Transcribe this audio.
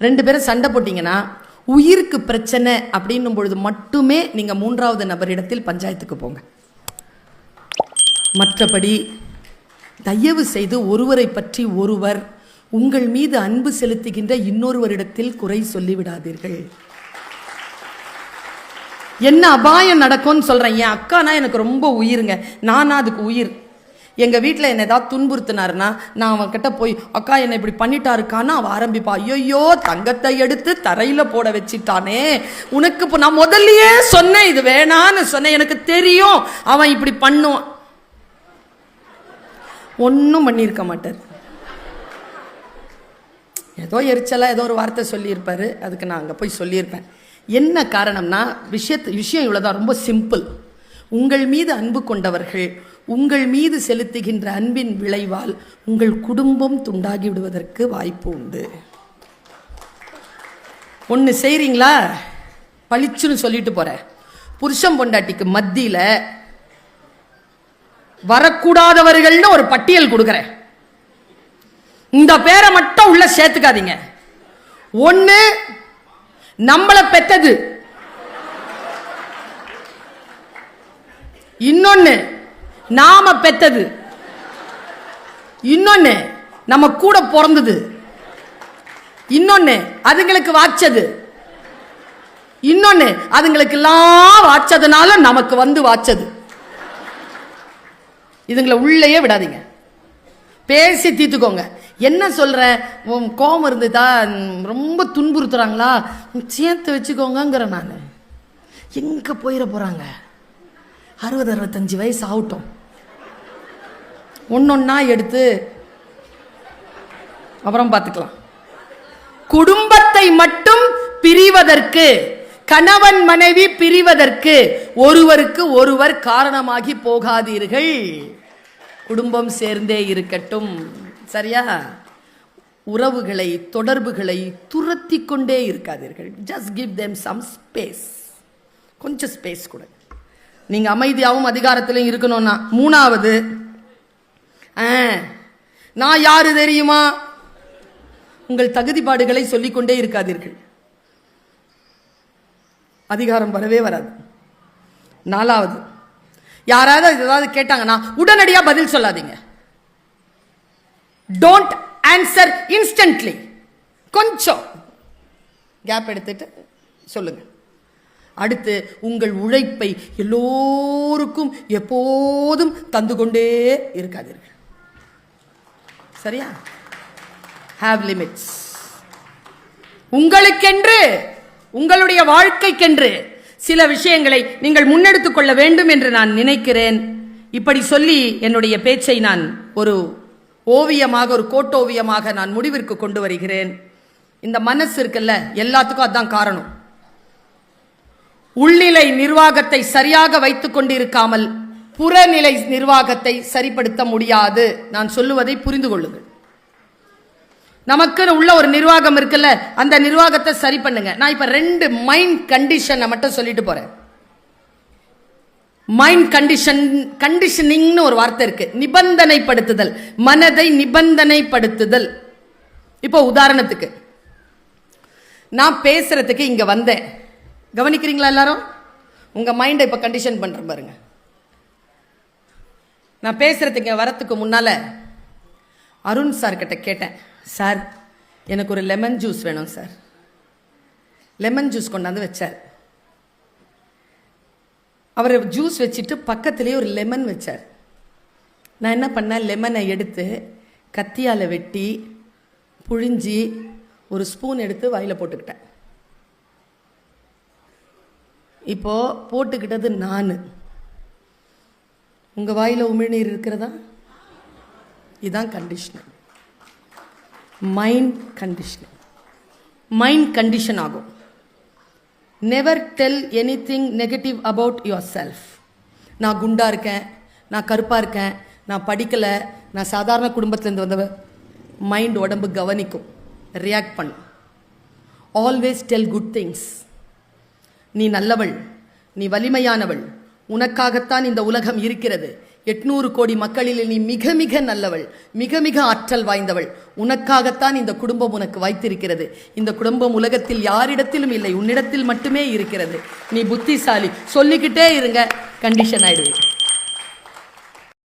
2 பேரும் சண்டை போட்டிங்கன்னா உயிருக்கு பிரச்சனை அப்படின்னும் பொழுது மட்டுமே நீங்கள் 3வது நபரிடத்தில் பஞ்சாயத்துக்கு போங்க. மற்றபடி தயவு செய்து ஒருவரை பற்றி ஒருவர் உங்கள் மீது அன்பு செலுத்துகின்ற இன்னொருவரிடத்தில் குறை சொல்லிவிடாதீர்கள். என்ன அபாயம் நடக்கும்னு சொல்கிறேன். என் அக்கானா எனக்கு ரொம்ப உயிருங்க, நானா அதுக்கு உயிர். எங்கள் வீட்டில் என்னை ஏதாவது துன்புறுத்தினாருன்னா நான் அவன்கிட்ட போய் அக்கா என்னை இப்படி பண்ணிட்டாருக்கான்னு அவன் ஆரம்பிப்பா. ஐயோ தங்கத்தை எடுத்து தரையில் போட வச்சிட்டானே, உனக்கு இப்போ நான் முதல்லையே சொன்னேன் இது வேணான்னு சொன்னேன், எனக்கு தெரியும் அவன் இப்படி பண்ணுவான். ஒன்றும் பண்ணியிருக்க மாட்டார். ஏதோ எரிச்சலாக ஏதோ ஒரு வார்த்தை சொல்லியிருப்பார், அதுக்கு நான் அங்கே போய் சொல்லியிருப்பேன். என்ன காரணம்னா விஷயம் இவ்வளோதான், ரொம்ப சிம்பிள். உங்கள் மீது அன்பு கொண்டவர்கள் உங்கள் மீது செலுத்துகின்ற அன்பின் விளைவால் உங்கள் குடும்பம் துண்டாகி விடுவதற்கு வாய்ப்பு உண்டு. ஒன்று செய்கிறீங்களா, பளிச்சுன்னு சொல்லிட்டு போகிறேன். புருஷன் பொண்டாட்டிக்கு மத்தியில் வரக்கூடாதவர்கள்னு ஒரு பட்டியல் கொடுக்குறேன். இந்த பேரை மட்டும் உள்ள சேர்த்துக்காதீங்க. ஒன்று நம்மளை பெத்தது, இன்னொன்னு நாம பெத்தது, இன்னொன்னு நம்ம கூட பிறந்தது, இன்னொன்னு அதுங்களுக்கு வாச்சது, இன்னொன்னு அதுங்களுக்கு எல்லாம் வாச்சதுனால நமக்கு வந்து வாச்சது. இதுங்களை உள்ளேயே விடாதீங்க, பேசி தீர்த்துக்கோங்க. என்ன சொல்ற, கோபம் இருந்துதா, ரொம்ப துன்புறுத்துறாங்களா, சேர்த்து வச்சுக்கோங்கிற. நான் எங்க போயிட போறாங்க, 60-65 வயசு ஆகட்டும், ஒன்னொன்னா எடுத்து அப்புறம் பார்த்துக்கலாம். குடும்பத்தை மட்டும் பிரிவதற்கு, கணவன் மனைவி பிரிவதற்கு ஒருவருக்கு ஒருவர் காரணமாகி போகாதீர்கள். குடும்பம் சேர்ந்தே இருக்கட்டும், சரியா? உறவுகளை தொடர்புகளை துரத்தி கொண்டே இருக்காதீர்கள். Just give them some space. கொஞ்சம் ஸ்பேஸ் கூட. நீங்க அமைதியாகவும் அதிகாரத்திலும் இருக்கணும்னா. 3வது, நான் யாரு தெரியுமா, உங்கள் தகுதிப்பாடுகளை சொல்லிக்கொண்டே இருக்காதீர்கள். அதிகாரம் வரவே வராது. 4வது, யாராவது ஏதாவது கேட்டாங்கன்னா உடனடியாக பதில் சொல்லாதீங்க. Don't answer instantly. கொஞ்சம் கேப் எடுத்துட்டு சொல்லுங்க. அடுத்து, உங்கள் உழைப்பை எல்லோருக்கும் எப்போதும் தந்து கொண்டே இருக்காதீர்கள், சரியா? Have limits. உங்களுக்கென்று, உங்களுடைய வாழ்க்கைக்கென்று சில விஷயங்களை நீங்கள் முன்னெடுத்துக் கொள்ள வேண்டும் என்று நான் நினைக்கிறேன். இப்படி சொல்லி என்னுடைய பேச்சை நான் ஒரு ஓவியமாக, ஒரு கோட்டோவியமாக நான் முடிவிற்கு கொண்டு வருகிறேன். இந்த மனசு இருக்குல்ல, எல்லாத்துக்கும் அதுதான் காரணம். உள்நிலை நிர்வாகத்தை சரியாக வைத்துக் கொண்டிருக்காமல் புறநிலை நிர்வாகத்தை சரிப்படுத்த முடியாது. நான் சொல்லுவதை புரிந்து கொள்ளுங்கள். நமக்கு உள்ள ஒரு நிர்வாகம் இருக்குல்ல, அந்த நிர்வாகத்தை சரி பண்ணுங்க. நான் இப்ப 2 மைண்ட் கண்டிஷனை மட்டும் சொல்லிட்டு போறேன். மைண்ட் கண்டிஷனிங்னு ஒரு வார்த்தை இருக்கு, நிபந்தனைப்படுத்துதல், மனதை நிபந்தனைப்படுத்துதல். இப்போ உதாரணத்துக்கு, நான் பேசுறதுக்கு இங்க வந்தேன், கவனிக்கிறீங்களா எல்லாரும்? உங்க மைண்டை இப்ப கண்டிஷன் பண்ற பாருங்க. நான் பேசுறதுக்கு வரத்துக்கு முன்னால அருண் சார் கிட்ட கேட்டேன், சார் எனக்கு ஒரு லெமன் ஜூஸ் வேணும் சார். லெமன் ஜூஸ் கொண்டாந்து வச்சார். அவர் ஜூஸ் வச்சுட்டு பக்கத்திலேயே ஒரு லெமன் வச்சார். நான் என்ன பண்ணேன், லெமனை எடுத்து கத்தியால் வெட்டி புழிஞ்சி ஒரு ஸ்பூன் எடுத்து வாயில் போட்டுக்கிட்டேன். இப்போ போட்டுக்கிட்டது நான். உங்க வாயில உமிழ்நீர் இருக்கிறதா? இதுதான் condition. Mind condition. Mind condition ஆகும். Never tell anything negative about yourself. நான் குண்டா இருக்கேன், நான் கருப்பா இருக்கேன், நான் படிக்கல, நான் சாதாரண குடும்பத்திலேருந்து வந்தவ. மைண்ட் உடம்பு கவனிக்கும், ரியாக்ட் பண்ணும். Always tell good things. நீ நல்லவள், நீ வலிமையானவள், உனக்காகத்தான் இந்த உலகம் இருக்கிறது, 800 கோடி மக்களில் நீ மிக மிக நல்லவள், மிக மிக ஆற்றல் வாய்ந்தவள். உனக்காகத்தான் இந்த குடும்பம் உனக்கு வைத்திருக்கிறது. இந்த குடும்பம் உலகத்தில் யாரிடத்திலும் இல்லை, உன்னிடத்தில் மட்டுமே இருக்கிறது. நீ புத்திசாலி. சொல்லிக்கிட்டே இருங்க, கண்டிஷன் ஆயிடுவீங்க.